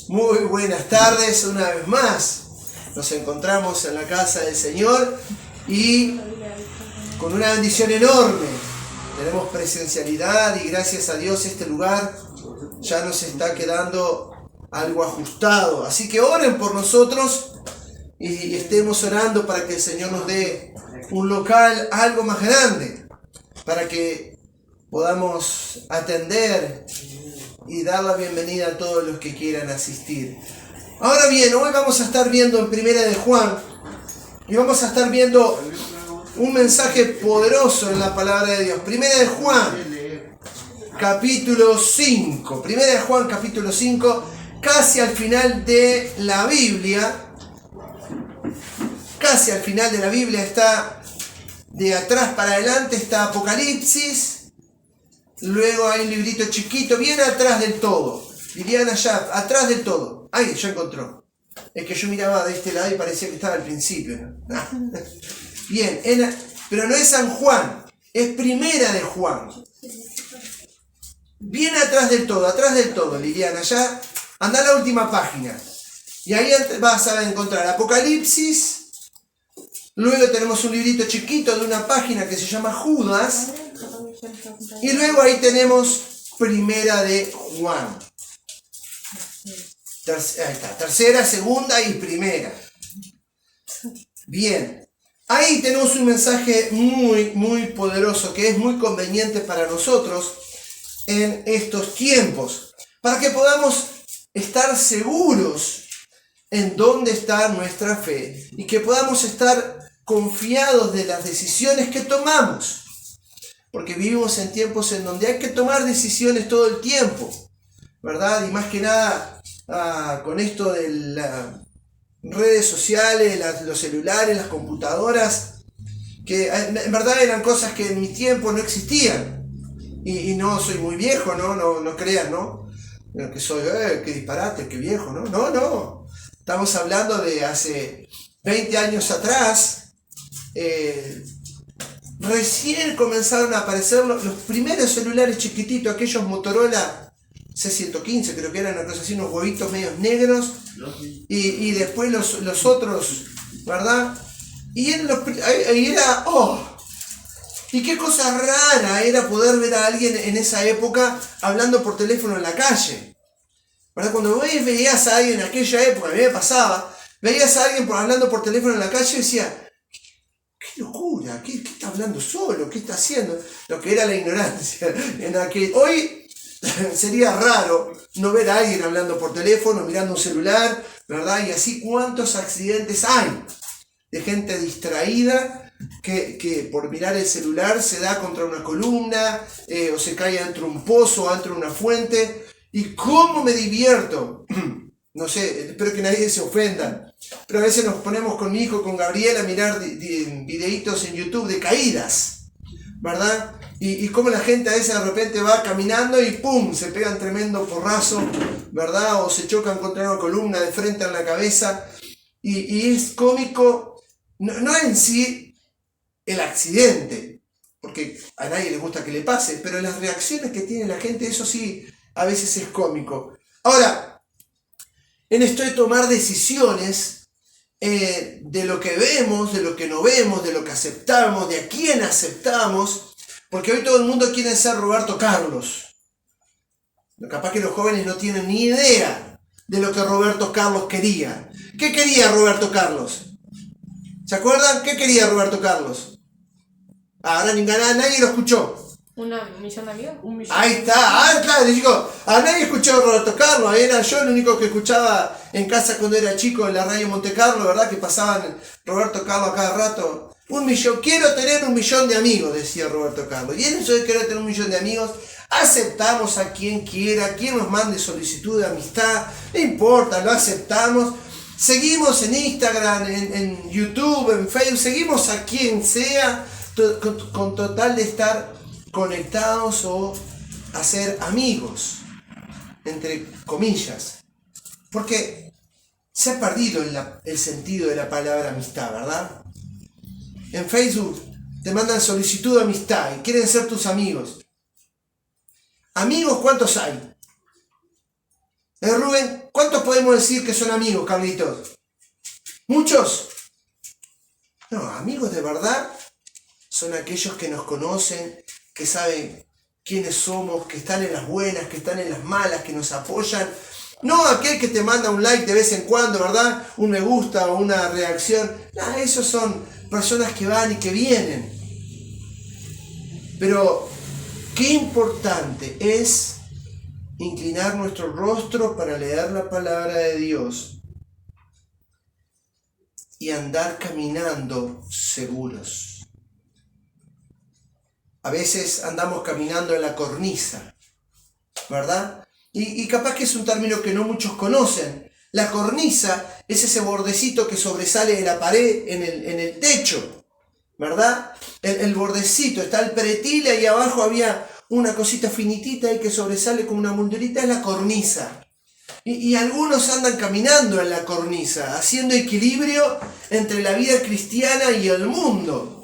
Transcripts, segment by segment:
Muy buenas tardes, una vez más. Nos encontramos en la casa del Señor y con una bendición enorme. Tenemos presencialidad y gracias a Dios este lugar ya nos está quedando algo ajustado. Así que oren por nosotros y estemos orando para que el Señor nos dé un local algo más grande, para que podamos atender y dar la bienvenida a todos los que quieran asistir. Ahora bien, hoy vamos a estar viendo en Primera de Juan y vamos a estar viendo un mensaje poderoso en la palabra de Dios. Primera de Juan, capítulo 5. Primera de Juan, capítulo 5, casi al final de la Biblia. Casi al final de la Biblia está, de atrás para adelante está Apocalipsis. Luego hay un librito chiquito, bien atrás del todo. Dirían allá, atrás del todo. Ahí, ya encontró. Es que yo miraba de este lado y parecía que estaba al principio, ¿no? Bien, pero no es San Juan, es Primera de Juan. Bien atrás del todo, Liliana. Allá, anda a la última página. Y ahí vas a encontrar Apocalipsis. Luego tenemos un librito chiquito de una página que se llama Judas. Y luego ahí tenemos Primera de Juan. Ahí está, tercera, segunda y primera. Bien. Ahí tenemos un mensaje muy, muy poderoso que es muy conveniente para nosotros en estos tiempos. Para que podamos estar seguros en dónde está nuestra fe y que podamos estar confiados de las decisiones que tomamos. Porque vivimos en tiempos en donde hay que tomar decisiones todo el tiempo, ¿verdad? Y más que nada con esto de las redes sociales, los celulares, las computadoras, que en verdad eran cosas que en mi tiempo no existían. Y no soy muy viejo, no crean, ¿no? Que soy, qué disparate, qué viejo, ¿no? No. Estamos hablando de hace 20 años atrás. Recién comenzaron a aparecer los primeros celulares chiquititos, aquellos Motorola C115, creo que eran una cosa así, unos huevitos medios negros, y después los otros, ¿verdad? Y era, y qué cosa rara era poder ver a alguien en esa época hablando por teléfono en la calle, ¿verdad? Cuando veías a alguien en aquella época, a mí me pasaba, veías a alguien hablando por teléfono en la calle y decía, ¡qué locura! ¿Qué está hablando solo? ¿Qué está haciendo? Lo que era la ignorancia. Hoy sería raro no ver a alguien hablando por teléfono, mirando un celular, ¿verdad? Y así cuántos accidentes hay de gente distraída que por mirar el celular se da contra una columna o se cae dentro de un pozo o dentro de una fuente. ¿Y cómo me divierto? No sé, espero que nadie se ofenda, pero a veces nos ponemos con mi hijo, con Gabriel, a mirar videitos en YouTube de caídas, ¿verdad? Y cómo la gente a veces de repente va caminando y ¡pum! Se pegan tremendo porrazo, ¿verdad? O se chocan contra una columna de frente en la cabeza. Y es cómico, no en sí el accidente, porque a nadie le gusta que le pase, pero las reacciones que tiene la gente, eso sí, a veces es cómico. Ahora, en esto de tomar decisiones de lo que vemos, de lo que no vemos, de lo que aceptamos, de a quién aceptamos, porque hoy todo el mundo quiere ser Roberto Carlos. Capaz que los jóvenes no tienen ni idea de lo que Roberto Carlos quería. ¿Qué quería Roberto Carlos? ¿Se acuerdan? ¿Qué quería Roberto Carlos? Ahora nadie lo escuchó. ¿Un millón de amigos? Un millón. Ahí está, claro, digo, a nadie escuchó a Roberto Carlos, era yo el único que escuchaba en casa cuando era chico en la radio Monte Carlo, ¿verdad? Que pasaban Roberto Carlos a cada rato. Quiero tener 1 millón de amigos, decía Roberto Carlos. Y en eso de querer tener 1 millón de amigos, aceptamos a quien quiera, quien nos mande solicitud de amistad, no importa, lo aceptamos. Seguimos en Instagram, en YouTube, en Facebook, seguimos a quien sea, con total de estar conectados o hacer amigos, entre comillas, porque se ha perdido el sentido de la palabra amistad, ¿verdad? En Facebook te mandan solicitud de amistad y quieren ser tus amigos. ¿Amigos cuántos hay? Rubén, ¿cuántos podemos decir que son amigos, Carlitos? ¿Muchos? No, amigos de verdad son aquellos que nos conocen, que saben quiénes somos, que están en las buenas, que están en las malas, que nos apoyan. No aquel que te manda un like de vez en cuando, ¿verdad? Un me gusta o una reacción. No, esos son personas que van y que vienen. Pero qué importante es inclinar nuestro rostro para leer la palabra de Dios y andar caminando seguros. A veces andamos caminando en la cornisa, ¿verdad? Y capaz que es un término que no muchos conocen. La cornisa es ese bordecito que sobresale de la pared en el techo, ¿verdad? El bordecito, está el pretil, ahí abajo había una cosita finitita ahí que sobresale como una moldurita, es la cornisa. Y algunos andan caminando en la cornisa, haciendo equilibrio entre la vida cristiana y el mundo.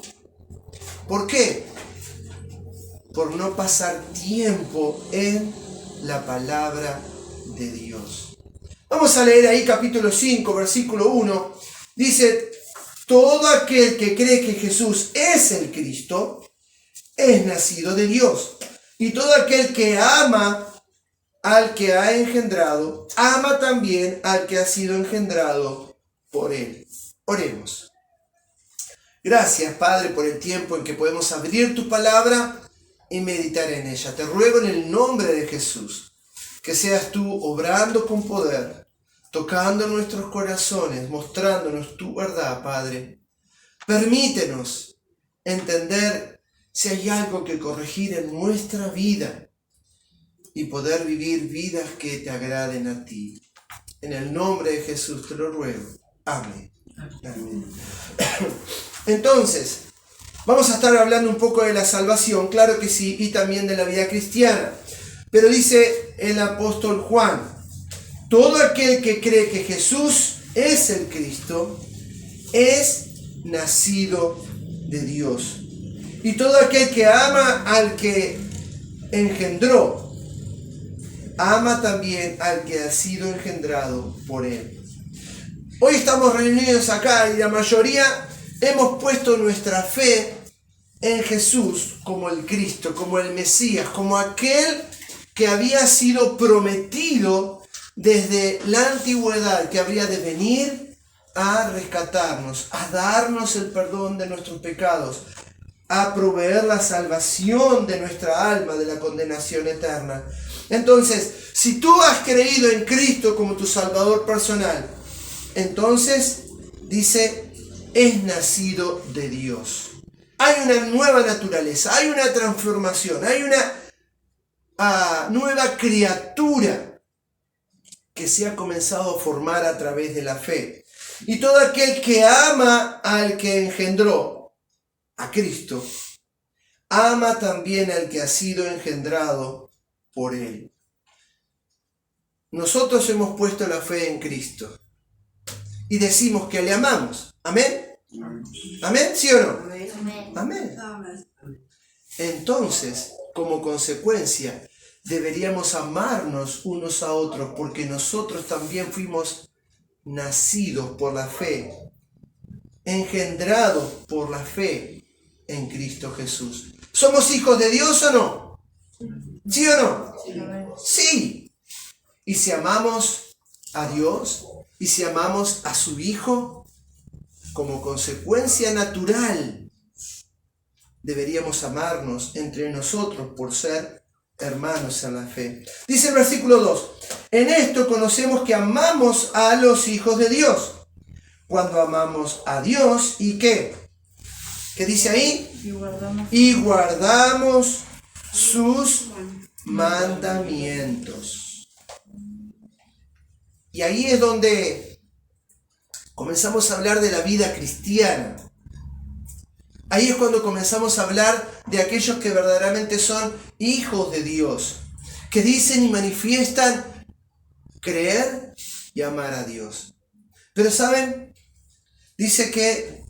¿Por qué? Por no pasar tiempo en la palabra de Dios. Vamos a leer ahí capítulo 5, versículo 1. Dice, todo aquel que cree que Jesús es el Cristo, es nacido de Dios. Y todo aquel que ama al que ha engendrado, ama también al que ha sido engendrado por él. Oremos. Gracias, Padre, por el tiempo en que podemos abrir tu palabra y meditar en ella. Te ruego en el nombre de Jesús que seas tú obrando con poder, tocando nuestros corazones, mostrándonos tu verdad, Padre. Permítenos entender si hay algo que corregir en nuestra vida y poder vivir vidas que te agraden a ti. En el nombre de Jesús te lo ruego. Amén. Amén. Entonces, vamos a estar hablando un poco de la salvación, claro que sí, y también de la vida cristiana. Pero dice el apóstol Juan, todo aquel que cree que Jesús es el Cristo, es nacido de Dios. Y todo aquel que ama al que engendró, ama también al que ha sido engendrado por él. Hoy estamos reunidos acá y la mayoría hemos puesto nuestra fe en Jesús como el Cristo, como el Mesías, como aquel que había sido prometido desde la antigüedad, que habría de venir a rescatarnos, a darnos el perdón de nuestros pecados, a proveer la salvación de nuestra alma de la condenación eterna. Entonces, si tú has creído en Cristo como tu Salvador personal, entonces, dice, es nacido de Dios. Hay una nueva naturaleza, hay una transformación, hay una nueva criatura que se ha comenzado a formar a través de la fe. Y todo aquel que ama al que engendró, a Cristo, ama también al que ha sido engendrado por él. Nosotros hemos puesto la fe en Cristo y decimos que le amamos. ¿Amén? ¿Amén? ¿Sí o no? Amén. Entonces, como consecuencia, deberíamos amarnos unos a otros porque nosotros también fuimos nacidos por la fe, engendrados por la fe en Cristo Jesús. ¿Somos hijos de Dios o no? ¿Sí o no? Sí. Y si amamos a Dios y si amamos a su Hijo, como consecuencia natural, deberíamos amarnos entre nosotros por ser hermanos en la fe. Dice el versículo 2, en esto conocemos que amamos a los hijos de Dios, cuando amamos a Dios y ¿qué? ¿Qué dice ahí? Y guardamos sus mandamientos. Y ahí es donde comenzamos a hablar de la vida cristiana. Ahí es cuando comenzamos a hablar de aquellos que verdaderamente son hijos de Dios, que dicen y manifiestan creer y amar a Dios. Pero ¿saben? Dice que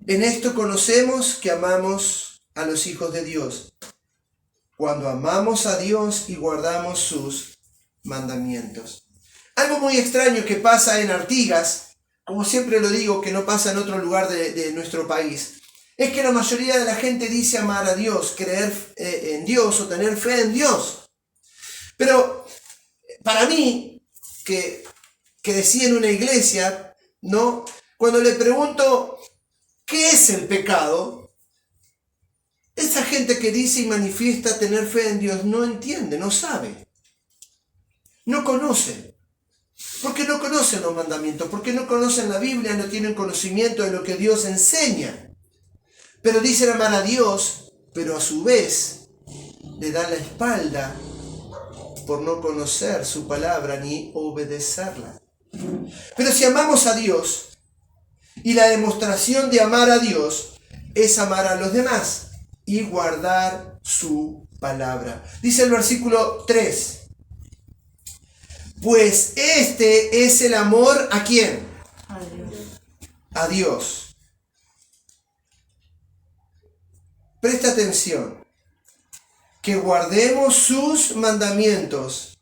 en esto conocemos que amamos a los hijos de Dios, cuando amamos a Dios y guardamos sus mandamientos. Algo muy extraño que pasa en Artigas, como siempre lo digo, que no pasa en otro lugar de nuestro país, es que la mayoría de la gente dice amar a Dios, creer en Dios o tener fe en Dios. Pero para mí, que crecí en una iglesia, ¿no? Cuando le pregunto ¿qué es el pecado? Esa gente que dice y manifiesta tener fe en Dios no entiende, no sabe, no conoce. Porque no conocen los mandamientos, porque no conocen la Biblia, no tienen conocimiento de lo que Dios enseña. Pero dicen amar a Dios, pero a su vez le dan la espalda por no conocer su palabra ni obedecerla. Pero si amamos a Dios, y la demostración de amar a Dios es amar a los demás y guardar su palabra. Dice el versículo 3. Pues este es el amor ¿a quién? A Dios. A Dios. Presta atención. Que guardemos sus mandamientos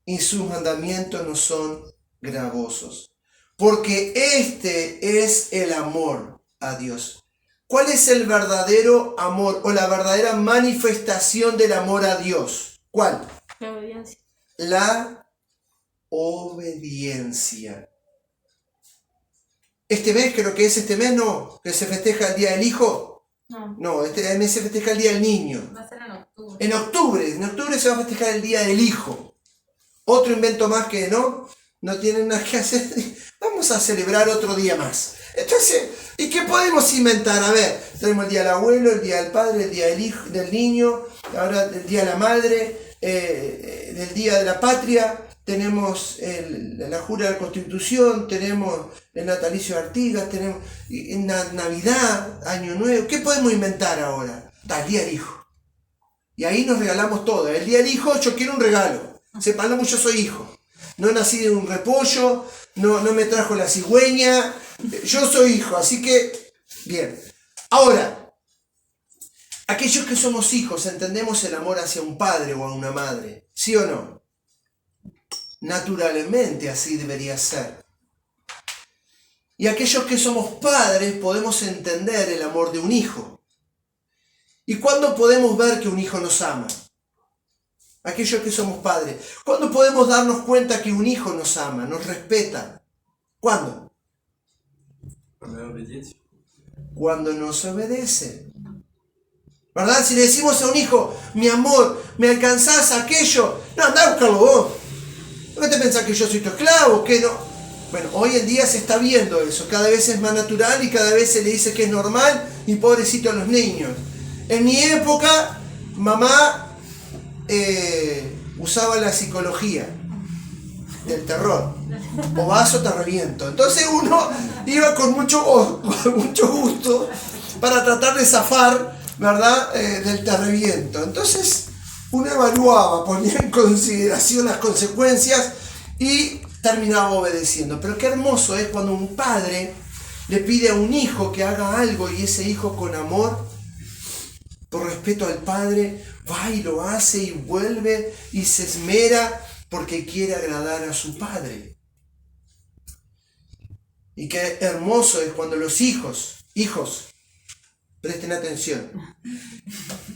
y sus mandamientos no son gravosos. Porque este es el amor a Dios. ¿Cuál es el verdadero amor o la verdadera manifestación del amor a Dios? ¿Cuál? La obediencia. La obediencia. Este mes, creo que es este mes, ¿no? Que se festeja el Día del Hijo. No, este mes se festeja el Día del Niño. Va a ser en octubre. En octubre se va a festejar el Día del Hijo. Otro invento más que no tienen nada que hacer. Vamos a celebrar otro día más. Entonces, ¿y qué podemos inventar? A ver, tenemos el Día del Abuelo, el Día del Padre, el Día del Hijo, del Niño, ahora el Día de la Madre, el Día de la Patria, tenemos la Jura de la Constitución, tenemos el natalicio de Artigas, tenemos Navidad, Año Nuevo. ¿Qué podemos inventar ahora? El Día del Hijo. Y ahí nos regalamos todo. El Día del Hijo, yo quiero un regalo. Sepamos, yo soy hijo. No nací de un repollo, no me trajo la cigüeña. Yo soy hijo, así que, bien. Ahora, aquellos que somos hijos entendemos el amor hacia un padre o a una madre, ¿sí o no? Naturalmente así debería ser. Y aquellos que somos padres podemos entender el amor de un hijo. ¿Y cuándo podemos ver que un hijo nos ama? Aquellos que somos padres. ¿Cuándo podemos darnos cuenta que un hijo nos ama, nos respeta? ¿Cuándo? Cuando nos obedece. ¿Verdad? Si le decimos a un hijo, mi amor, ¿me alcanzás aquello? No, andá a buscarlo vos. ¿No te pensás que yo soy tu esclavo? ¿Qué no? Bueno, hoy en día se está viendo eso. Cada vez es más natural y cada vez se le dice que es normal y pobrecito a los niños. En mi época, mamá usaba la psicología del terror. O vaso te reviento. Entonces uno iba con mucho gusto para tratar de zafar, ¿verdad? Del te reviento. Entonces uno evaluaba, ponía en consideración las consecuencias y terminaba obedeciendo. Pero qué hermoso es cuando un padre le pide a un hijo que haga algo y ese hijo con amor, por respeto al padre, va y lo hace y vuelve y se esmera porque quiere agradar a su padre. Y qué hermoso es cuando los hijos, presten atención,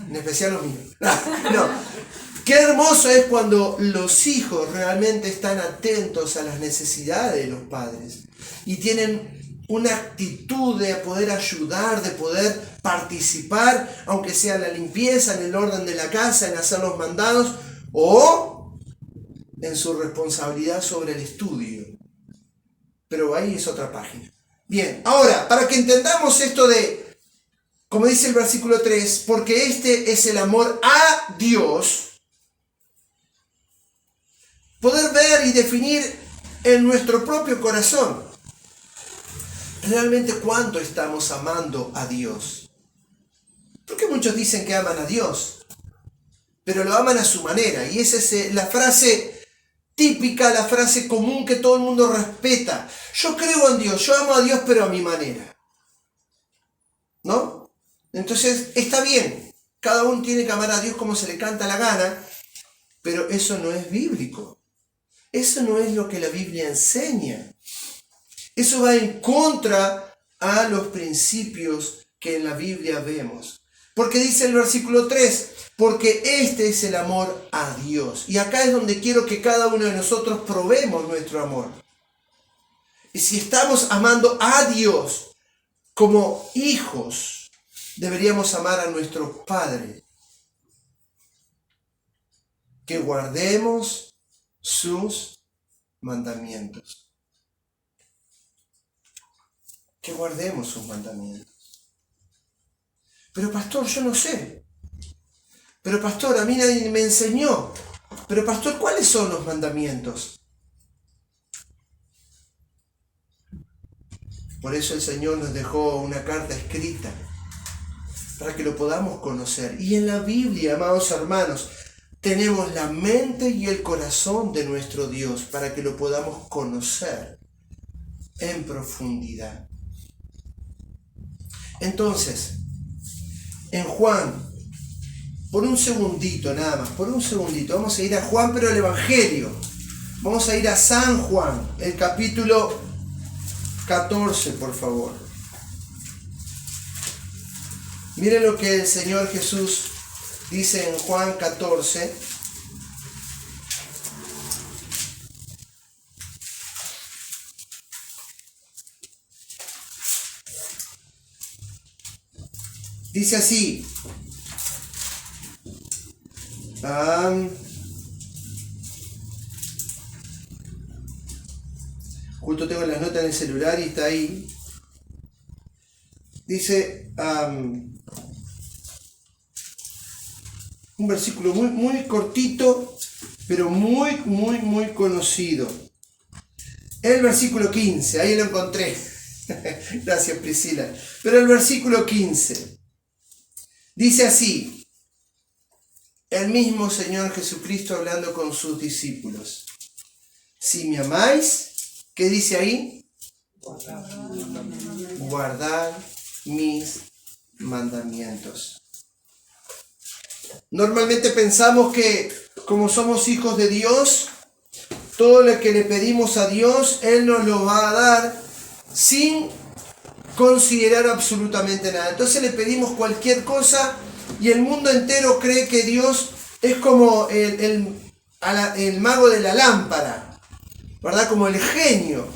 en especial los míos. No, qué hermoso es cuando los hijos realmente están atentos a las necesidades de los padres y tienen una actitud de poder ayudar, de poder participar, aunque sea en la limpieza, en el orden de la casa, en hacer los mandados o en su responsabilidad sobre el estudio. Pero ahí es otra página. Bien, ahora, para que entendamos esto de, como dice el versículo 3, porque este es el amor a Dios, poder ver y definir en nuestro propio corazón realmente cuánto estamos amando a Dios. Porque muchos dicen que aman a Dios, pero lo aman a su manera. Y esa es la frase típica, la frase común que todo el mundo respeta. Yo creo en Dios, yo amo a Dios, pero a mi manera. ¿No? Entonces, está bien. Cada uno tiene que amar a Dios como se le canta la gana, pero eso no es bíblico. Eso no es lo que la Biblia enseña. Eso va en contra a los principios que en la Biblia vemos. Porque dice el versículo 3, porque este es el amor a Dios. Y acá es donde quiero que cada uno de nosotros probemos nuestro amor. Y si estamos amando a Dios como hijos, deberíamos amar a nuestro Padre. Que guardemos sus mandamientos. Que guardemos sus mandamientos. Pero pastor, yo no sé. Pero pastor, a mí nadie me enseñó. Pero pastor, ¿cuáles son los mandamientos? Por eso el Señor nos dejó una carta escrita, para que lo podamos conocer. Y en la Biblia, amados hermanos, tenemos la mente y el corazón de nuestro Dios, para que lo podamos conocer en profundidad. Entonces, en Juan, por un segundito nada más, por un segundito, vamos a ir a Juan, pero el Evangelio. Vamos a ir a San Juan, el capítulo 14, por favor. Miren lo que el Señor Jesús dice en Juan 14. Dice así. Justo tengo las notas en el celular y está ahí. Dice un versículo muy cortito, pero muy conocido. El versículo 15, ahí lo encontré. Gracias, Priscila. Pero el versículo 15 dice así, el mismo Señor Jesucristo hablando con sus discípulos. Si me amáis, ¿qué dice ahí? Guardad mis mandamientos. Normalmente pensamos que como somos hijos de Dios, todo lo que le pedimos a Dios, Él nos lo va a dar sin considerar absolutamente nada. Entonces le pedimos cualquier cosa y el mundo entero cree que Dios es como el mago de la lámpara, ¿verdad? Como el genio,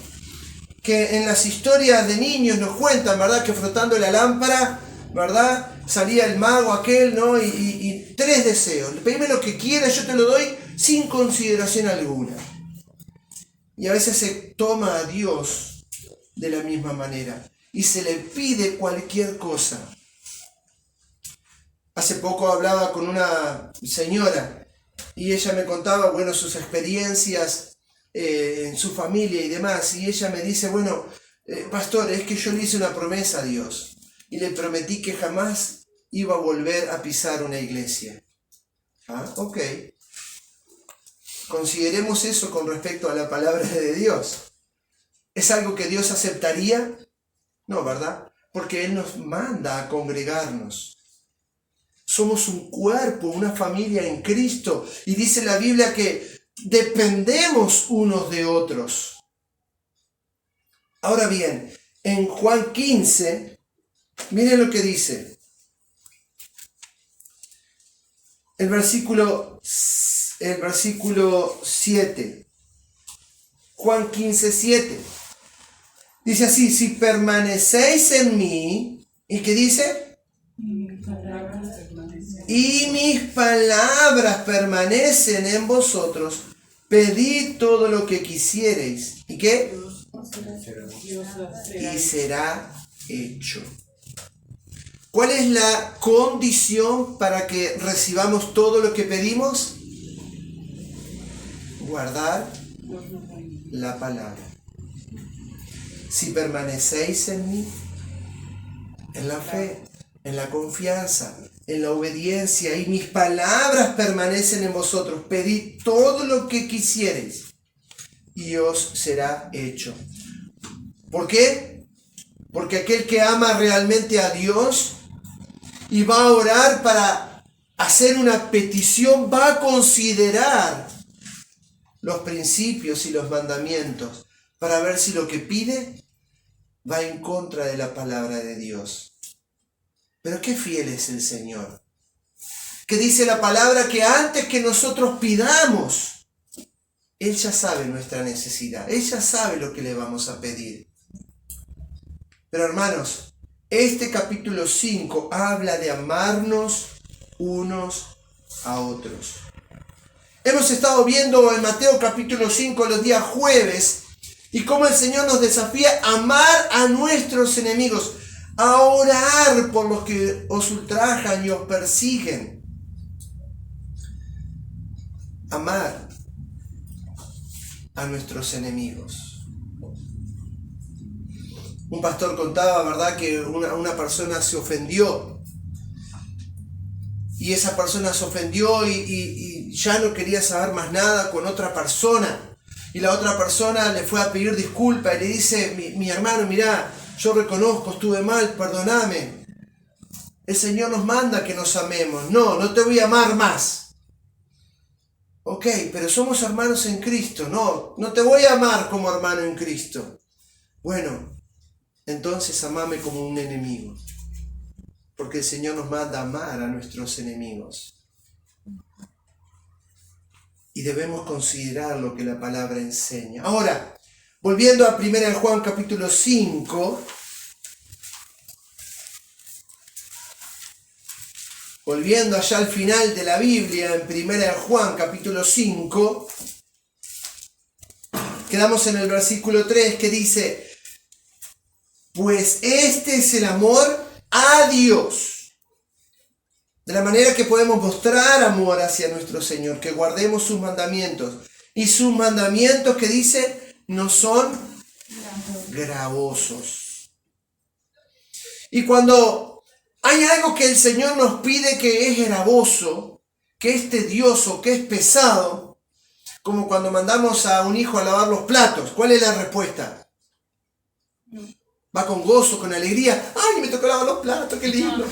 que en las historias de niños nos cuentan, ¿verdad? Que frotando la lámpara, ¿verdad? Salía el mago aquel, ¿no? Y 3 deseos. Pedime lo que quieras, yo te lo doy sin consideración alguna. Y a veces se toma a Dios de la misma manera y se le pide cualquier cosa. Hace poco hablaba con una señora y ella me contaba, bueno, sus experiencias en su familia y demás. Y ella me dice, bueno, pastor, es que yo le hice una promesa a Dios y le prometí que jamás iba a volver a pisar una iglesia. Ok. Consideremos eso con respecto a la palabra de Dios. ¿Es algo que Dios aceptaría? No, ¿verdad? Porque Él nos manda a congregarnos. Somos un cuerpo, una familia en Cristo. Y dice la Biblia que dependemos unos de otros. Ahora bien, en Juan 15, miren lo que dice. El versículo 7. Juan 15, 7. Dice así, si permanecéis en mí, ¿y qué dice? Y mis palabras permanecen en vosotros, pedid todo lo que quisiereis. ¿Y qué? Y será hecho. ¿Cuál es la condición para que recibamos todo lo que pedimos? Guardar la palabra. Si permanecéis en mí, en la fe, en la confianza, en la obediencia, y mis palabras permanecen en vosotros, pedid todo lo que quisiereis y os será hecho. ¿Por qué? Porque aquel que ama realmente a Dios y va a orar para hacer una petición, va a considerar los principios y los mandamientos para ver si lo que pide va en contra de la palabra de Dios. Pero qué fiel es el Señor, que dice la palabra que antes que nosotros pidamos, Él ya sabe nuestra necesidad, Él ya sabe lo que le vamos a pedir. Pero hermanos, este capítulo 5 habla de amarnos unos a otros. Hemos estado viendo en Mateo capítulo 5 los días jueves y cómo el Señor nos desafía a amar a nuestros enemigos, a orar por los que os ultrajan y os persiguen. Amar a nuestros enemigos. Un pastor contaba, ¿verdad?, que una persona se ofendió. Y esa persona se ofendió y ya no quería saber más nada con otra persona. Y la otra persona le fue a pedir disculpas y le dice, mi hermano, mirá, yo reconozco, estuve mal, perdóname. El Señor nos manda que nos amemos. No te voy a amar más. Ok, pero somos hermanos en Cristo. No te voy a amar como hermano en Cristo. Bueno, entonces amame como un enemigo. Porque el Señor nos manda a amar a nuestros enemigos. Y debemos considerar lo que la palabra enseña. Ahora, volviendo a 1 Juan capítulo 5. Volviendo allá al final de la Biblia, en 1 Juan capítulo 5. Quedamos en el versículo 3 que dice, pues este es el amor a Dios. De la manera que podemos mostrar amor hacia nuestro Señor, que guardemos sus mandamientos. Y sus mandamientos, que dice, no son gravosos. Y cuando hay algo que el Señor nos pide que es gravoso, que es tedioso, que es pesado, como cuando mandamos a un hijo a lavar los platos, ¿cuál es la respuesta? Va con gozo, con alegría. ¡Ay, me tocó lavar los platos, qué lindo!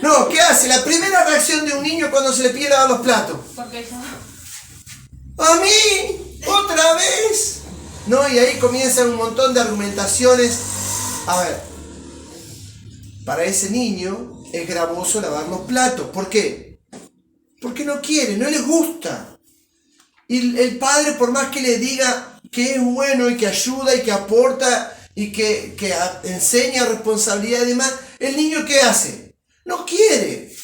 No, ¿qué hace? La primera reacción de un niño cuando se le pide lavar los platos. ¿Por qué yo? ¡A mí! ¡Otra vez! No, y ahí comienzan un montón de argumentaciones. A ver, para ese niño es gravoso lavar los platos. ¿Por qué? Porque no quiere, no le gusta. Y el padre, por más que le diga que es bueno y que ayuda y que aporta y que enseña responsabilidad y demás, el niño ¿qué hace? No quiere.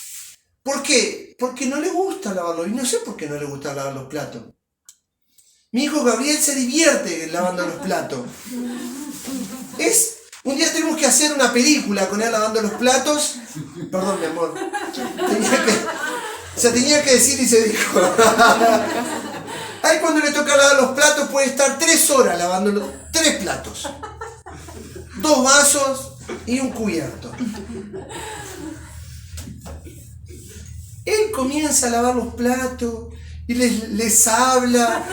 ¿Por qué? Porque no le gusta lavarlo. Y no sé por qué no le gusta lavar los platos. Mi hijo Gabriel se divierte lavando los platos. Un día tenemos que hacer una película con él lavando los platos. Perdón, mi amor. Tenía que decir y se dijo. Ahí cuando le toca lavar los platos puede estar 3 horas lavando 3 platos. 2 vasos y un cubierto. Él comienza a lavar los platos y les habla,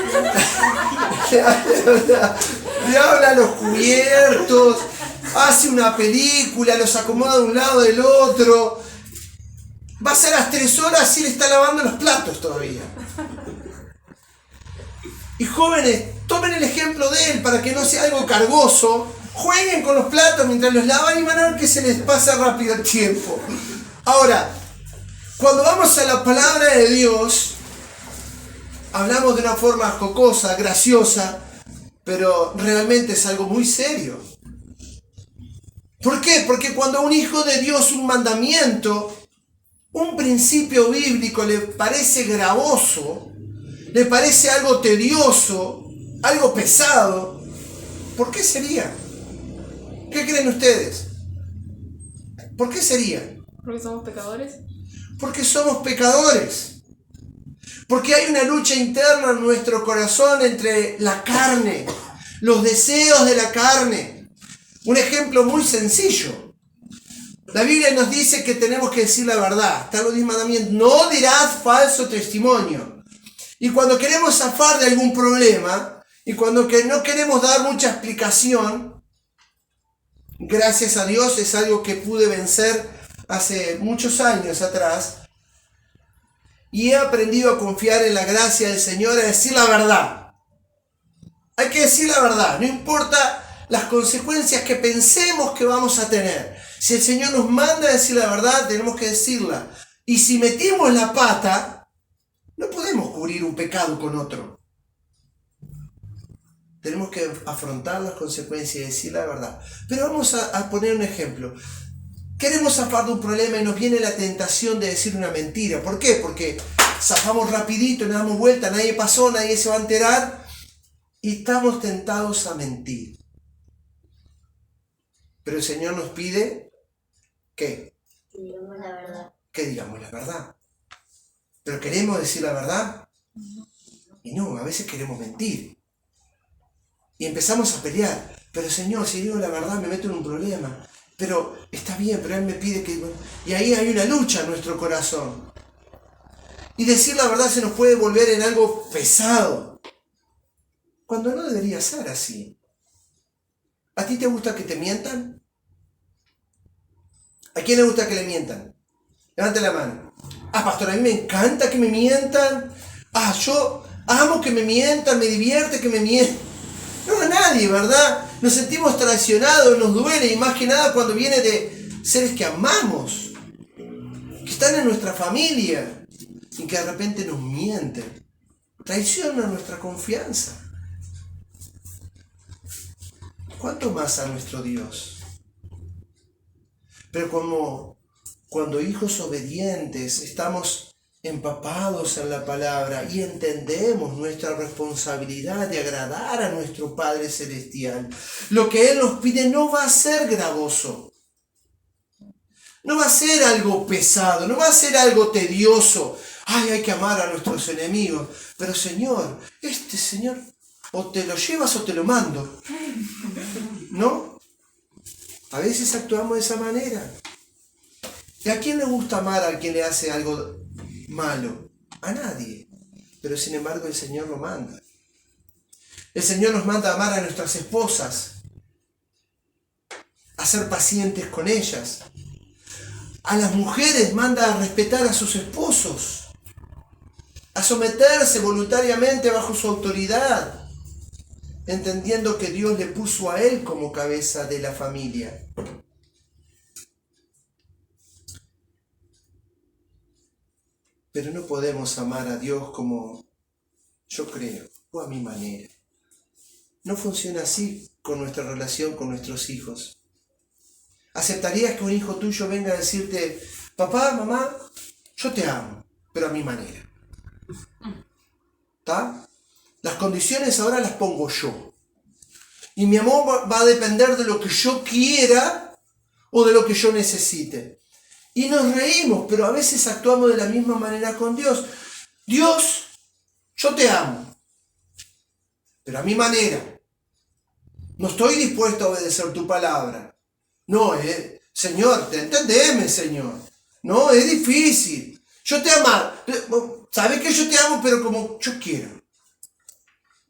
le habla a los cubiertos, hace una película, los acomoda de un lado del otro. Va a ser las 3 horas y le está lavando los platos todavía. Y jóvenes, tomen el ejemplo de él para que no sea algo cargoso. Jueguen con los platos mientras los lavan y van a ver que se les pasa rápido el tiempo. Ahora, cuando vamos a la palabra de Dios, hablamos de una forma jocosa, graciosa, pero realmente es algo muy serio. ¿Por qué? Porque cuando a un hijo de Dios un mandamiento, un principio bíblico le parece gravoso, le parece algo tedioso, algo pesado, ¿por qué sería? ¿Qué creen ustedes? ¿Por qué sería? Porque somos pecadores. Porque somos pecadores. Porque hay una lucha interna en nuestro corazón entre la carne, los deseos de la carne. Un ejemplo muy sencillo. La Biblia nos dice que tenemos que decir la verdad. Están los 10 mandamientos. No dirás falso testimonio. Y cuando queremos zafar de algún problema, y cuando no queremos dar mucha explicación, gracias a Dios es algo que pude vencer hace muchos años atrás, y he aprendido a confiar en la gracia del Señor, a decir la verdad. Hay que decir la verdad, no importa las consecuencias que pensemos que vamos a tener. Si el Señor nos manda a decir la verdad, tenemos que decirla. Y si metimos la pata, no podemos cubrir un pecado con otro. Tenemos que afrontar las consecuencias y decir la verdad. Pero vamos a poner un ejemplo. Queremos zafar de un problema y nos viene la tentación de decir una mentira. ¿Por qué? Porque zafamos rapidito, le damos vuelta, nadie pasó, nadie se va a enterar y estamos tentados a mentir. Pero el Señor nos pide ¿qué? Que digamos la verdad. Que digamos la verdad. ¿Pero queremos decir la verdad? Y no, a veces queremos mentir. Y empezamos a pelear. Pero Señor, si digo la verdad me meto en un problema. Pero está bien, pero Él me pide que... Y ahí hay una lucha en nuestro corazón. Y decir la verdad se nos puede volver en algo pesado. Cuando no debería ser así. ¿A ti te gusta que te mientan? ¿A quién le gusta que le mientan? Levante la mano. Ah, pastor, a mí me encanta que me mientan. Ah, yo amo que me mientan, me divierte que me mientan. No, a nadie, ¿verdad? Nos sentimos traicionados, nos duele, y más que nada cuando viene de seres que amamos, que están en nuestra familia, y que de repente nos mienten. Traicionan nuestra confianza. ¿Cuánto más a nuestro Dios? Pero como cuando hijos obedientes estamos empapados en la palabra y entendemos nuestra responsabilidad de agradar a nuestro Padre Celestial, lo que Él nos pide no va a ser gravoso, no va a ser algo pesado, no va a ser algo tedioso. Ay, hay que amar a nuestros enemigos. Pero Señor, Señor, o te lo llevas o te lo mando. ¿No? A veces actuamos de esa manera. ¿Y a quién le gusta amar a quien le hace algo malo? A nadie. Pero sin embargo el Señor lo manda. El Señor nos manda a amar a nuestras esposas, a ser pacientes con ellas. A las mujeres manda a respetar a sus esposos, a someterse voluntariamente bajo su autoridad, entendiendo que Dios le puso a él como cabeza de la familia. Pero no podemos amar a Dios como yo creo, o a mi manera. No funciona así con nuestra relación con nuestros hijos. ¿Aceptarías que un hijo tuyo venga a decirte, papá, mamá, yo te amo, pero a mi manera? ¿Está? Las condiciones ahora las pongo yo. Y mi amor va a depender de lo que yo quiera o de lo que yo necesite. Y nos reímos, pero a veces actuamos de la misma manera con Dios. Dios, yo te amo, pero a mi manera. No estoy dispuesto a obedecer tu palabra. No, Señor, entendeme, Señor. No, es difícil. Yo te amo. Sabes que yo te amo, pero como yo quiero.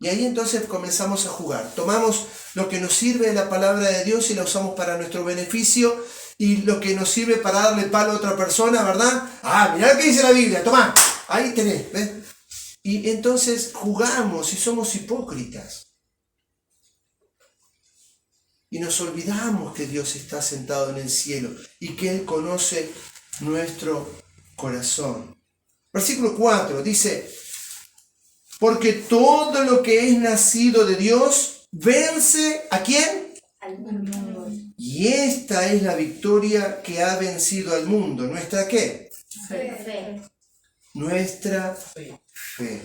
Y ahí entonces comenzamos a jugar. Tomamos lo que nos sirve de la palabra de Dios y la usamos para nuestro beneficio. Y lo que nos sirve para darle palo a otra persona, ¿verdad? Ah, mirá lo que dice la Biblia, tomá, ahí tenés, ¿ves? Y entonces jugamos y somos hipócritas. Y nos olvidamos que Dios está sentado en el cielo y que Él conoce nuestro corazón. Versículo 4 dice, porque todo lo que es nacido de Dios vence ¿a quién? Al mundo. Y esta es la victoria que ha vencido al mundo. ¿Nuestra qué? Fe. Nuestra fe.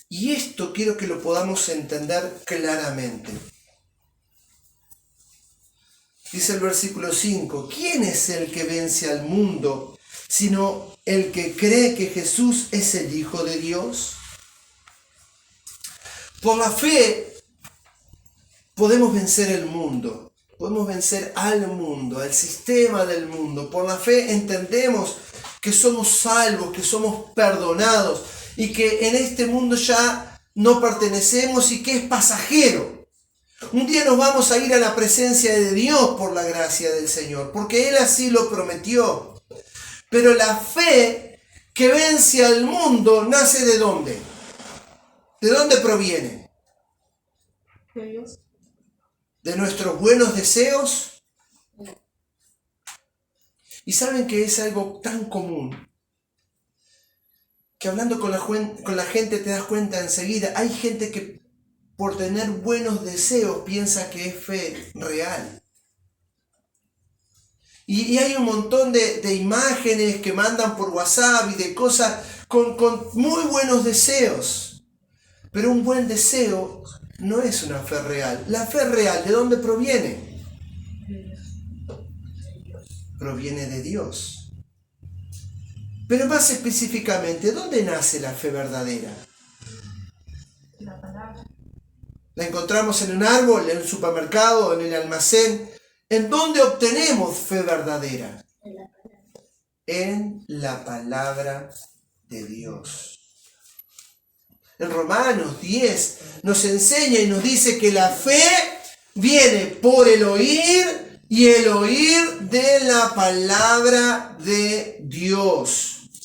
Y esto quiero que lo podamos entender claramente. Dice el versículo 5, ¿quién es el que vence al mundo, sino el que cree que Jesús es el Hijo de Dios? Por la fe podemos vencer el mundo, podemos vencer al mundo, al sistema del mundo. Por la fe entendemos que somos salvos, que somos perdonados y que en este mundo ya no pertenecemos y que es pasajero. Un día nos vamos a ir a la presencia de Dios por la gracia del Señor, porque Él así lo prometió. Pero la fe que vence al mundo nace ¿de dónde? ¿De dónde proviene? ¿De Dios? ¿De nuestros buenos deseos? Y saben que es algo tan común que hablando con la gente te das cuenta enseguida. Hay gente que por tener buenos deseos piensa que es fe real. Y hay un montón de imágenes que mandan por WhatsApp y de cosas con muy buenos deseos. Pero un buen deseo no es una fe real. La fe real, ¿de dónde proviene? Proviene de Dios. Pero más específicamente, ¿dónde nace la fe verdadera? La palabra. ¿La encontramos en un árbol, en un supermercado, en el almacén? ¿En dónde obtenemos fe verdadera? En la palabra de Dios. En Romanos 10 nos enseña y nos dice que la fe viene por el oír y el oír de la palabra de Dios.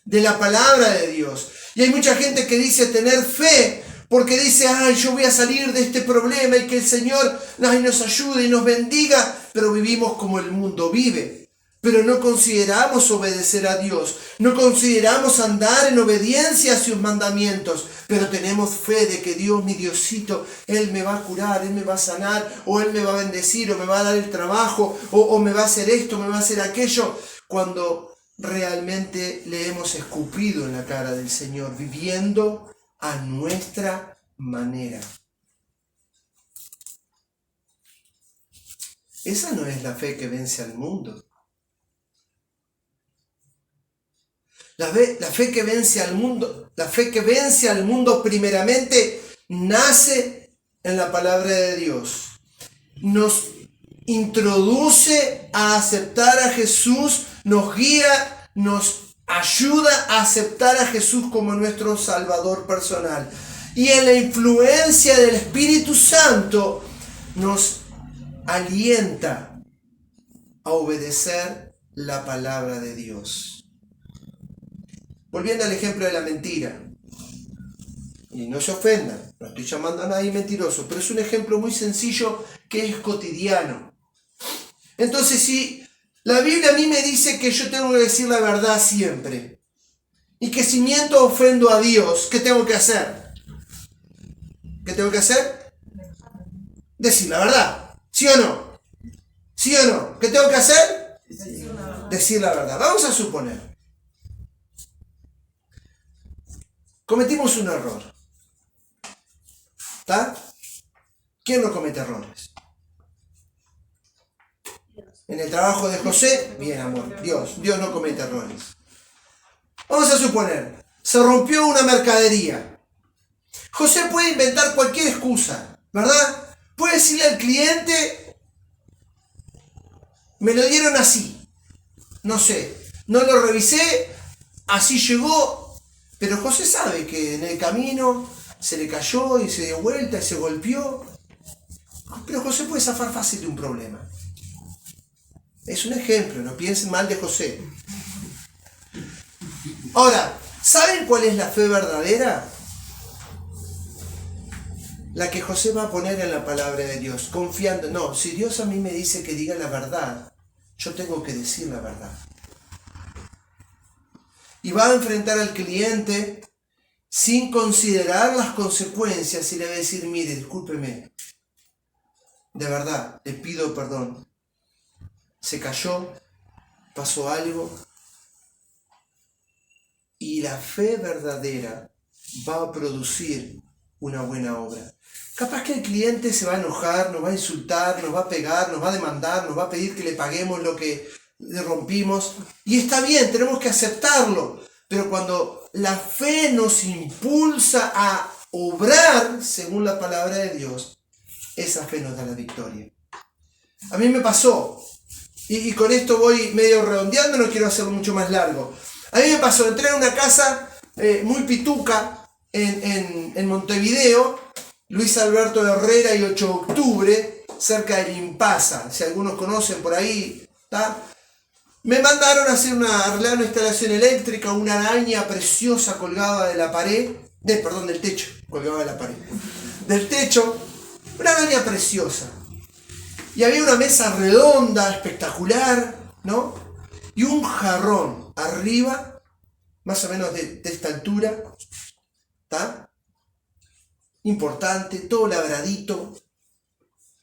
De la palabra de Dios. Y hay mucha gente que dice tener fe porque dice, ay, yo voy a salir de este problema y que el Señor nos ayude y nos bendiga, pero vivimos como el mundo vive. Pero no consideramos obedecer a Dios, no consideramos andar en obediencia a sus mandamientos, pero tenemos fe de que Dios, mi Diosito, Él me va a curar, Él me va a sanar, o Él me va a bendecir, o me va a dar el trabajo, o me va a hacer esto, me va a hacer aquello, cuando realmente le hemos escupido en la cara del Señor, viviendo a nuestra manera. Esa no es la fe que vence al mundo. La fe que vence al mundo, la fe que vence al mundo primeramente nace en la palabra de Dios. Nos introduce a aceptar a Jesús, nos guía, nos ayuda a aceptar a Jesús como nuestro Salvador personal. Y en la influencia del Espíritu Santo nos alienta a obedecer la palabra de Dios. Volviendo al ejemplo de la mentira. Y no se ofendan, no estoy llamando a nadie mentiroso, pero es un ejemplo muy sencillo que es cotidiano. Entonces, si la Biblia a mí me dice que yo tengo que decir la verdad siempre, y que si miento ofendo a Dios, ¿qué tengo que hacer? ¿Qué tengo que hacer? Decir la verdad. ¿Sí o no? ¿Sí o no? ¿Qué tengo que hacer? Decir la verdad. Vamos a suponer. Cometimos un error. ¿Está? ¿Quién no comete errores? En el trabajo de José, bien amor, Dios no comete errores. Vamos a suponer, se rompió una mercadería. José puede inventar cualquier excusa, ¿verdad? Puede decirle al cliente, me lo dieron así, no sé, no lo revisé, así llegó. Pero José sabe que en el camino se le cayó y se dio vuelta y se golpeó. Pero José puede zafar fácil de un problema. Es un ejemplo, no piensen mal de José. Ahora, ¿saben cuál es la fe verdadera? La que José va a poner en la palabra de Dios, confiando. No, si Dios a mí me dice que diga la verdad, yo tengo que decir la verdad. Y va a enfrentar al cliente sin considerar las consecuencias y le va a decir, mire, discúlpeme, de verdad, le pido perdón. Se cayó, pasó algo. Y la fe verdadera va a producir una buena obra. Capaz que el cliente se va a enojar, nos va a insultar, nos va a pegar, nos va a demandar, nos va a pedir que le paguemos lo que le rompimos. Y está bien, tenemos que aceptarlo. Pero cuando la fe nos impulsa a obrar según la palabra de Dios, esa fe nos da la victoria. A mí me pasó, y con esto voy medio redondeando, no quiero hacerlo mucho más largo. A mí me pasó, entré a una casa muy pituca en Montevideo, Luis Alberto Herrera y 8 de octubre, cerca de Limpasa. Si algunos conocen por ahí, ¿está? Me mandaron a hacer arreglar una instalación eléctrica, una araña preciosa colgada de la pared, del techo, colgada de la pared. Del techo, una araña preciosa. Y había una mesa redonda, espectacular, ¿no? Y un jarrón arriba, más o menos de esta altura, ¿está? Importante, todo labradito.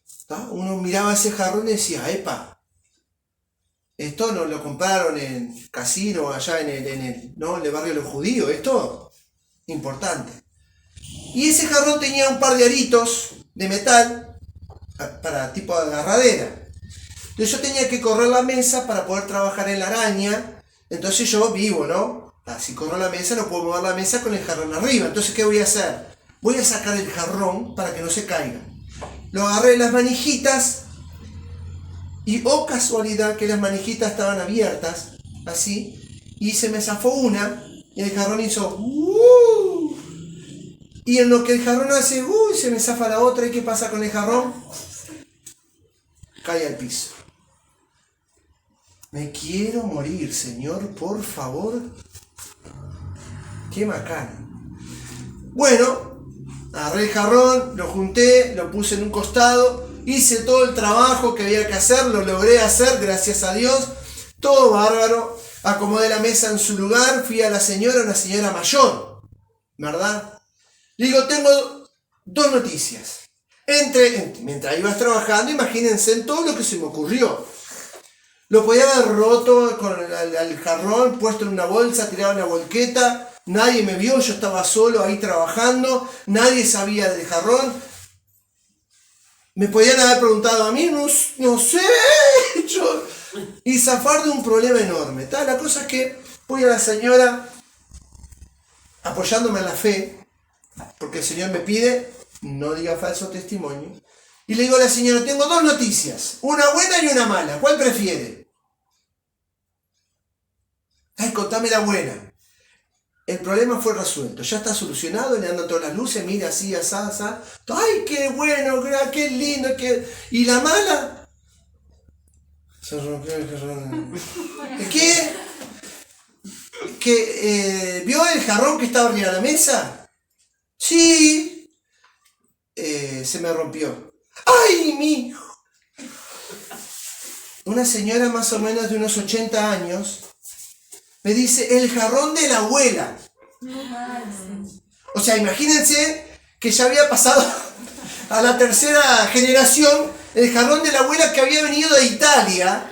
¿Está? Uno miraba ese jarrón y decía, epa, esto no lo compraron en Casino, allá en el barrio de los judíos, esto importante. Y ese jarrón tenía un par de aritos de metal para tipo de agarradera. Entonces yo tenía que correr la mesa para poder trabajar en la araña. Entonces yo vivo, ¿no? Si corro la mesa no puedo mover la mesa con el jarrón arriba. Entonces ¿qué voy a hacer? Voy a sacar el jarrón para que no se caiga. Lo agarré en las manijitas. Y oh casualidad que las manijitas estaban abiertas, así, y se me zafó una, y el jarrón hizo y en lo que el jarrón hace se me zafa la otra, ¿y qué pasa con el jarrón? Cae al piso. Me quiero morir, Señor, por favor. Qué macana. Bueno, agarré el jarrón, lo junté, lo puse en un costado. Hice todo el trabajo que había que hacer, lo logré hacer, gracias a Dios. Todo bárbaro. Acomodé la mesa en su lugar, fui a la señora, una señora mayor, ¿verdad? Le digo, tengo dos noticias. Mientras ibas trabajando, imagínense en todo lo que se me ocurrió. Lo podía haber roto con el jarrón, puesto en una bolsa, tirado en una volqueta. Nadie me vio, yo estaba solo ahí trabajando, nadie sabía del jarrón. Me podían haber preguntado a mí, no sé, y zafar de un problema enorme. La cosa es que voy a la señora apoyándome en la fe, porque el Señor me pide, no diga falso testimonio, y le digo a la señora, tengo dos noticias, una buena y una mala, ¿cuál prefiere? Ay, contame la buena. El problema fue resuelto, ya está solucionado, le andan todas las luces, mira así, asá. ¡Ay, qué bueno, qué lindo! ¿Y la mala? Se rompió el jarrón. ¿Qué? ¿Vio el jarrón que estaba arriba de la mesa? Sí. Se me rompió. ¡Ay, mi hijo! Una señora más o menos de unos 80 años me dice, el jarrón de la abuela. O sea, imagínense que ya había pasado a la tercera generación el jarrón de la abuela que había venido de Italia.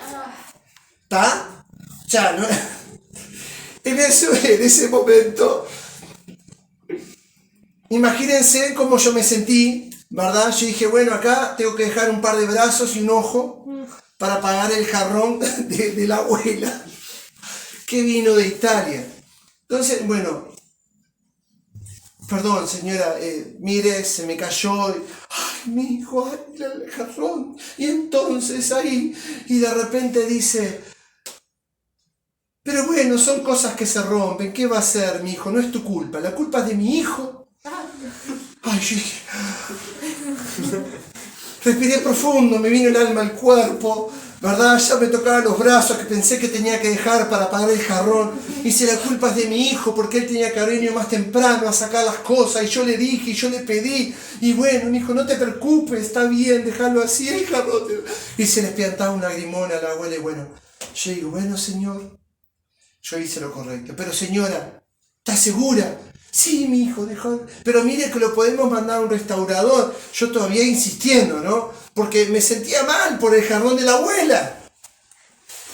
¿Está? O sea, ¿no? En ese momento, imagínense cómo yo me sentí, ¿verdad? Yo dije, bueno, acá tengo que dejar un par de brazos y un ojo para pagar el jarrón de la abuela que vino de Italia. Entonces, bueno, perdón señora, mire, se me cayó, ay, mi hijo, ay, el jarrón, y entonces ahí, y de repente dice, pero bueno, son cosas que se rompen, ¿qué va a hacer mi hijo? No es tu culpa, la culpa es de mi hijo. Ay, yo dije, respiré profundo, me vino el alma al cuerpo, ¿verdad? Ya me tocaban los brazos que pensé que tenía que dejar para pagar el jarrón. Y si la culpa es de mi hijo, porque él tenía que haber venido más temprano a sacar las cosas. Y yo le dije, y yo le pedí. Y bueno, mi hijo, no te preocupes, está bien, déjalo así, el jarrón. Y se le piantaba un lagrimón a la abuela. Y bueno, yo digo, bueno, señor, yo hice lo correcto. Pero señora, ¿estás segura? Sí, mi hijo, dejó. Pero mire que lo podemos mandar a un restaurador. Yo todavía insistiendo, ¿no? Porque me sentía mal por el jarrón de la abuela.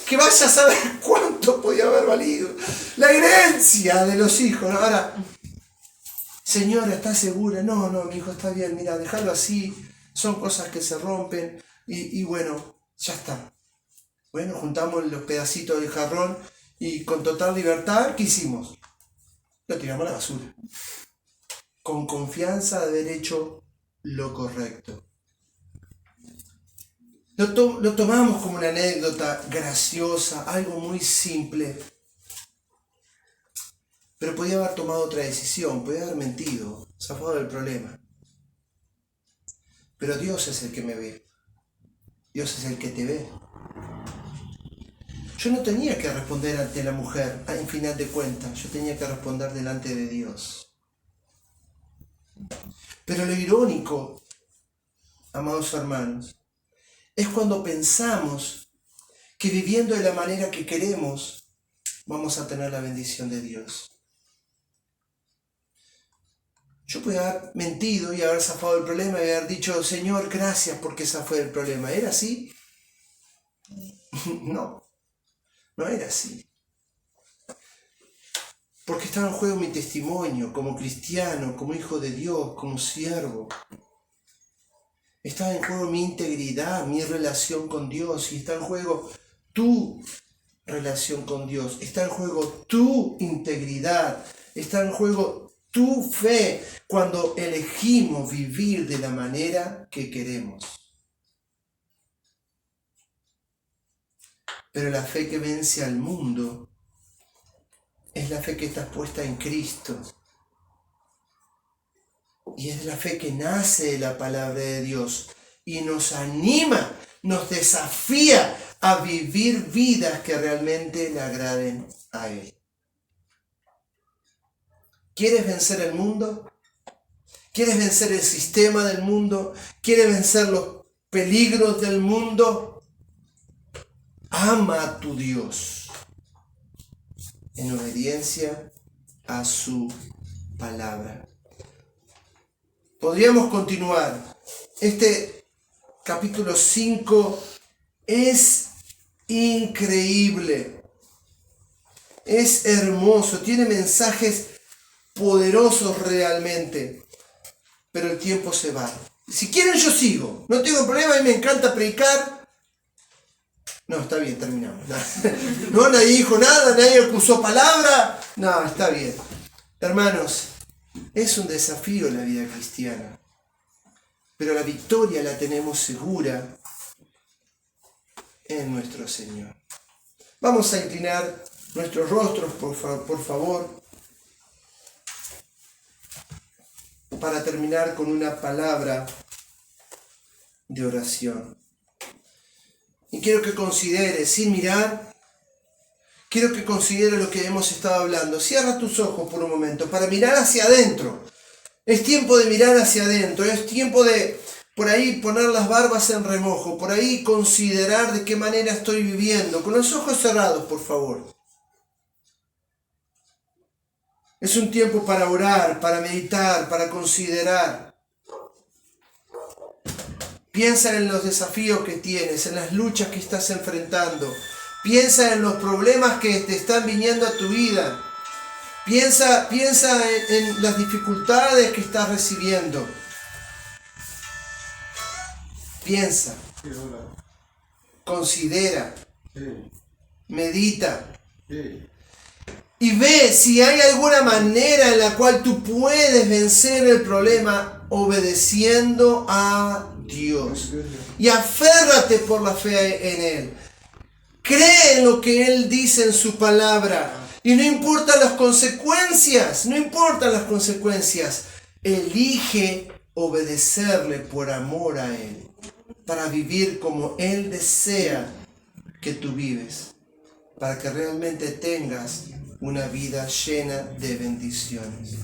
Que vaya a saber cuánto podía haber valido. La herencia de los hijos, ¿no? Ahora, señora, ¿está segura? No, mi hijo está bien, mira, déjalo así. Son cosas que se rompen. Y bueno, ya está. Bueno, juntamos los pedacitos del jarrón y con total libertad, ¿qué hicimos? Lo tiramos a la basura. Con confianza de haber hecho lo correcto. Lo tomamos como una anécdota graciosa, algo muy simple. Pero podía haber tomado otra decisión, podía haber mentido, zafado del problema. Pero Dios es el que me ve. Dios es el que te ve. Yo no tenía que responder ante la mujer, en final de cuentas, yo tenía que responder delante de Dios. Pero lo irónico, amados hermanos, es cuando pensamos que viviendo de la manera que queremos, vamos a tener la bendición de Dios. Yo podía haber mentido y haber zafado el problema y haber dicho, Señor, gracias porque zafé el problema. ¿Era así? No era así. Porque estaba en juego mi testimonio como cristiano, como hijo de Dios, como siervo. Estaba en juego mi integridad, mi relación con Dios, y está en juego tu relación con Dios. Está en juego tu integridad, está en juego tu fe cuando elegimos vivir de la manera que queremos. Pero la fe que vence al mundo es la fe que está puesta en Cristo. Y es la fe que nace de la palabra de Dios y nos anima, nos desafía a vivir vidas que realmente le agraden a Él. ¿Quieres vencer el mundo? ¿Quieres vencer el sistema del mundo? ¿Quieres vencer los peligros del mundo? Ama a tu Dios en obediencia a su palabra. Podríamos continuar. Este capítulo 5 es increíble. Es hermoso. Tiene mensajes poderosos realmente. Pero el tiempo se va. Si quieren yo sigo. No tengo problema, a mí me encanta predicar. No, está bien, terminamos. No, nadie dijo nada, nadie acusó palabra. No, está bien. Hermanos, es un desafío la vida cristiana. Pero la victoria la tenemos segura en nuestro Señor. Vamos a inclinar nuestros rostros, por favor, para terminar con una palabra de oración. Y quiero que considere, sin mirar, quiero que considere lo que hemos estado hablando. Cierra tus ojos por un momento para mirar hacia adentro. Es tiempo de mirar hacia adentro. Es tiempo de, por ahí, poner las barbas en remojo. Por ahí, considerar de qué manera estoy viviendo. Con los ojos cerrados, por favor. Es un tiempo para orar, para meditar, para considerar. Piensa en los desafíos que tienes, en las luchas que estás enfrentando. Piensa en los problemas que te están viniendo a tu vida. Piensa en las dificultades que estás recibiendo. Piensa. Considera. Medita. Y ve si hay alguna manera en la cual tú puedes vencer el problema obedeciendo a Dios. Y aférrate por la fe en Él. Cree en lo que Él dice en su palabra. Y no importan las consecuencias, elige obedecerle por amor a Él, para vivir como Él desea que tú vives, para que realmente tengas una vida llena de bendiciones.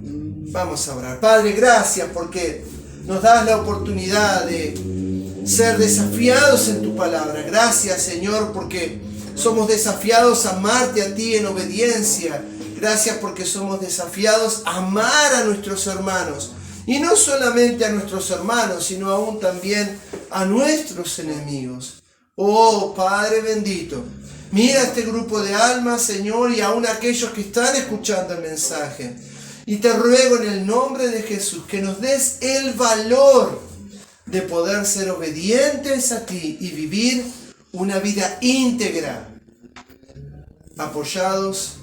Vamos a orar. Padre, gracias porque nos das la oportunidad de ser desafiados en tu palabra. Gracias, Señor, porque somos desafiados a amarte a ti en obediencia. Gracias porque somos desafiados a amar a nuestros hermanos. Y no solamente a nuestros hermanos, sino aún también a nuestros enemigos. Oh, Padre bendito, mira este grupo de almas, Señor, y aún aquellos que están escuchando el mensaje. Y te ruego en el nombre de Jesús que nos des el valor de poder ser obedientes a ti y vivir una vida íntegra, apoyados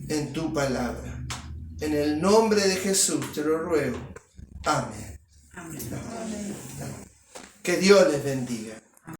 en tu palabra. En el nombre de Jesús te lo ruego. Amén. Amén. Que Dios les bendiga.